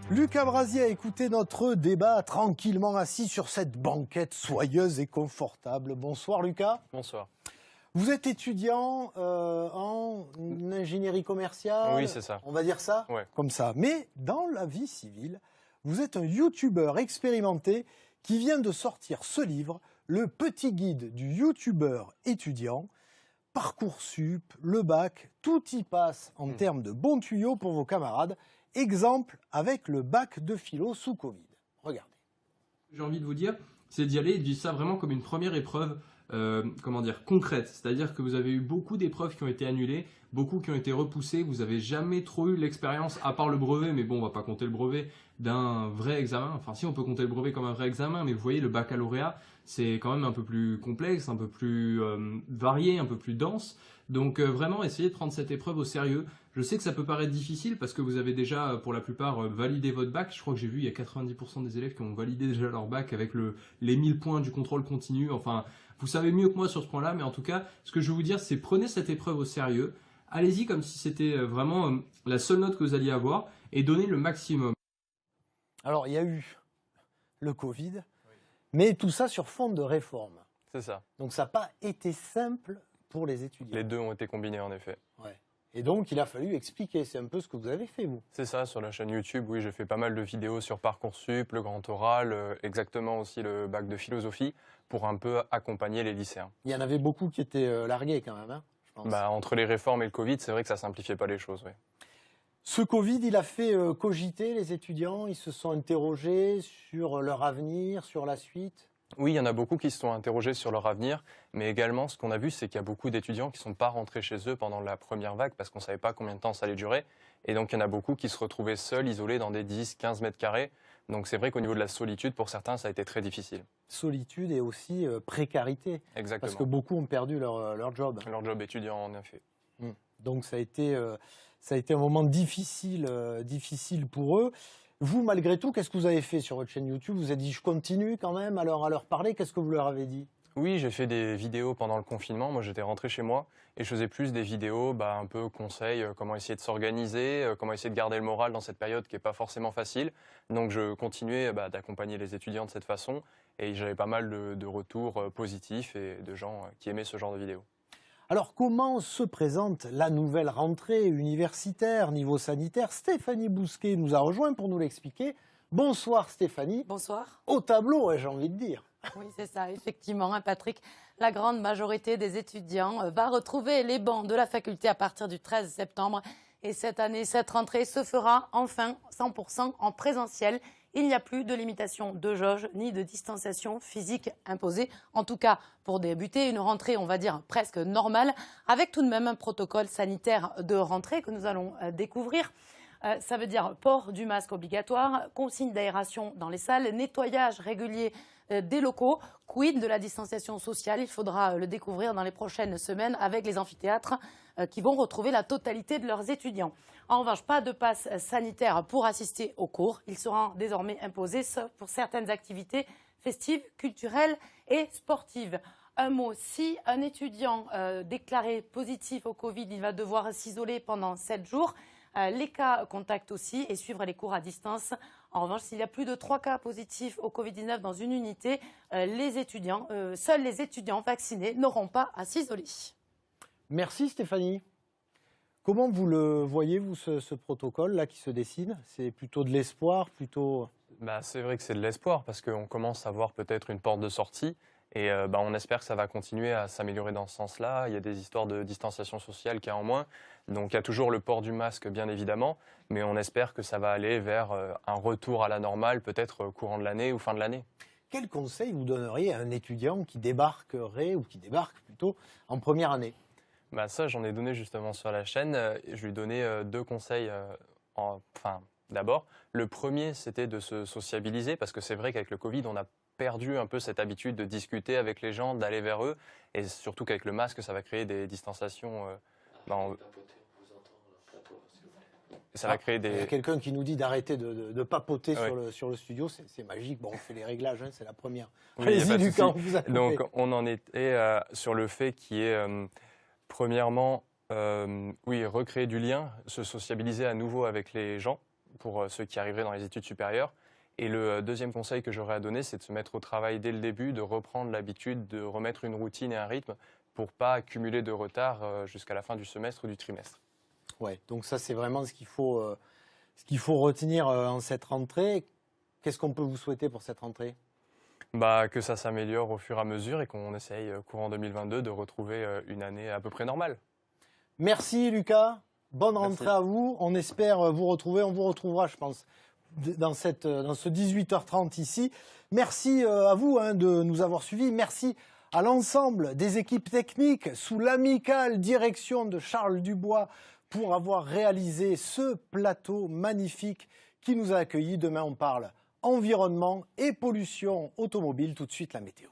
Lucas Brasier a écouté notre débat tranquillement assis sur cette banquette soyeuse et confortable. Bonsoir Lucas. Bonsoir. Vous êtes étudiant en ingénierie commerciale. Oui, c'est ça. On va dire ça Ouais. comme ça. Mais dans la vie civile, vous êtes un youtubeur expérimenté qui vient de sortir ce livre, Le petit guide du youtubeur étudiant. Parcoursup, le bac, tout y passe en termes de bons tuyaux pour vos camarades. Exemple avec le bac de philo sous Covid. Regardez. J'ai envie de vous dire, c'est d'y aller et de vivre ça vraiment comme une première épreuve concrète. C'est-à-dire que vous avez eu beaucoup d'épreuves qui ont été annulées, beaucoup qui ont été repoussées. Vous n'avez jamais trop eu l'expérience, à part le brevet, mais bon, on ne va pas compter le brevet, d'un vrai examen. Enfin, si, on peut compter le brevet comme un vrai examen, mais vous voyez, le baccalauréat, c'est quand même un peu plus complexe, un peu plus varié, un peu plus dense. Donc vraiment, essayez de prendre cette épreuve au sérieux. Je sais que ça peut paraître difficile parce que vous avez déjà, pour la plupart, validé votre bac. Je crois que j'ai vu, il y a 90% des élèves qui ont validé déjà leur bac avec les 1000 points du contrôle continu. Enfin, vous savez mieux que moi sur ce point-là, mais en tout cas, ce que je veux vous dire, c'est prenez cette épreuve au sérieux. Allez-y comme si c'était vraiment la seule note que vous alliez avoir et donnez le maximum. Alors, il y a eu le Covid, mais tout ça sur fond de réforme. C'est ça. Donc, ça n'a pas été simple pour les étudiants. Les deux ont été combinés en effet. Ouais. Et donc, il a fallu expliquer. C'est un peu ce que vous avez fait, vous. C'est ça, sur la chaîne YouTube, oui, j'ai fait pas mal de vidéos sur Parcoursup, le grand oral, exactement aussi le bac de philosophie, pour un peu accompagner les lycéens. Il y en avait beaucoup qui étaient largués quand même, hein, je pense. Entre les réformes et le Covid, c'est vrai que ça simplifiait pas les choses, oui. Ce Covid, il a fait cogiter les étudiants. Ils se sont interrogés sur leur avenir, sur la suite. Oui, il y en a beaucoup qui se sont interrogés sur leur avenir, mais également ce qu'on a vu, c'est qu'il y a beaucoup d'étudiants qui ne sont pas rentrés chez eux pendant la première vague parce qu'on ne savait pas combien de temps ça allait durer. Et donc il y en a beaucoup qui se retrouvaient seuls, isolés dans des 10-15 mètres carrés. Donc c'est vrai qu'au niveau de la solitude, pour certains, ça a été très difficile. Solitude et aussi précarité. Exactement. Parce que beaucoup ont perdu leur job. Leur job étudiant, en effet. Donc ça a été un moment difficile pour eux. Vous, malgré tout, qu'est-ce que vous avez fait sur votre chaîne YouTube? Vous avez dit, je continue quand même à leur parler. Qu'est-ce que vous leur avez dit? Oui, j'ai fait des vidéos pendant le confinement. Moi, j'étais rentré chez moi et je faisais plus des vidéos un peu conseils, comment essayer de s'organiser, comment essayer de garder le moral dans cette période qui n'est pas forcément facile. Donc, je continuais d'accompagner les étudiants de cette façon et j'avais pas mal de retours positifs et de gens qui aimaient ce genre de vidéos. Alors, comment se présente la nouvelle rentrée universitaire niveau sanitaire? Stéphanie Bousquet nous a rejoint pour nous l'expliquer. Bonsoir Stéphanie. Bonsoir. Au tableau, j'ai envie de dire. Oui, c'est ça, effectivement, hein, Patrick. La grande majorité des étudiants va retrouver les bancs de la faculté à partir du 13 septembre. Et cette année, cette rentrée se fera enfin 100% en présentiel. Il n'y a plus de limitation de jauge ni de distanciation physique imposée. En tout cas, pour débuter une rentrée, on va dire presque normale, avec tout de même un protocole sanitaire de rentrée que nous allons découvrir. Ça veut dire port du masque obligatoire, consigne d'aération dans les salles, nettoyage régulier des locaux. Quid de la distanciation sociale? Il faudra le découvrir dans les prochaines semaines avec les amphithéâtres qui vont retrouver la totalité de leurs étudiants. En revanche, pas de passe sanitaire pour assister aux cours. Il sera désormais imposé sauf pour certaines activités festives, culturelles et sportives. Un mot, si un étudiant déclaré positif au Covid, il va devoir s'isoler pendant 7 jours. Les cas contacts aussi et suivre les cours à distance. En revanche, s'il y a plus de 3 cas positifs au Covid-19 dans une unité, seuls les étudiants vaccinés n'auront pas à s'isoler. Merci Stéphanie. Comment vous le voyez, vous, ce protocole-là qui se dessine? C'est plutôt de l'espoir, plutôt... C'est vrai que c'est de l'espoir parce qu'on commence à voir peut-être une porte de sortie. Et on espère que ça va continuer à s'améliorer dans ce sens-là. Il y a des histoires de distanciation sociale qui est en moins. Donc il y a toujours le port du masque, bien évidemment. Mais on espère que ça va aller vers un retour à la normale, peut-être courant de l'année ou fin de l'année. Quel conseil vous donneriez à un étudiant qui débarquerait, ou qui débarque plutôt, en première année? Ça, j'en ai donné justement sur la chaîne. Je lui donnais 2 conseils. D'abord, le premier, c'était de se sociabiliser. Parce que c'est vrai qu'avec le Covid, on a perdu un peu cette habitude de discuter avec les gens, d'aller vers eux. Et surtout qu'avec le masque, ça va créer des distanciations. Ça va créer des... Il y a quelqu'un qui nous dit d'arrêter de papoter sur le studio. C'est magique. Bon, on fait les réglages, hein, c'est la première. Oui, allez-y, Lucas, on vous a coupé. Donc, on en était sur le fait qu'il y ait, premièrement, recréer du lien, se sociabiliser à nouveau avec les gens. pour ceux qui arriveraient dans les études supérieures. Et le deuxième conseil que j'aurais à donner, c'est de se mettre au travail dès le début, de reprendre l'habitude, de remettre une routine et un rythme pour pas accumuler de retard jusqu'à la fin du semestre ou du trimestre. Ouais, donc ça, c'est vraiment ce qu'il faut retenir en cette rentrée. Qu'est-ce qu'on peut vous souhaiter pour cette rentrée? Bah, que ça s'améliore au fur et à mesure et qu'on essaye, courant 2022, de retrouver une année à peu près normale. Merci Lucas, bonne Merci. rentrée à vous. On espère vous retrouver, on vous retrouvera, je pense, dans ce 18h30 ici. Merci à vous de nous avoir suivis. Merci à l'ensemble des équipes techniques sous l'amicale direction de Charles Dubois pour avoir réalisé ce plateau magnifique qui nous a accueillis. Demain, on parle environnement et pollution automobile. Tout de suite, la météo.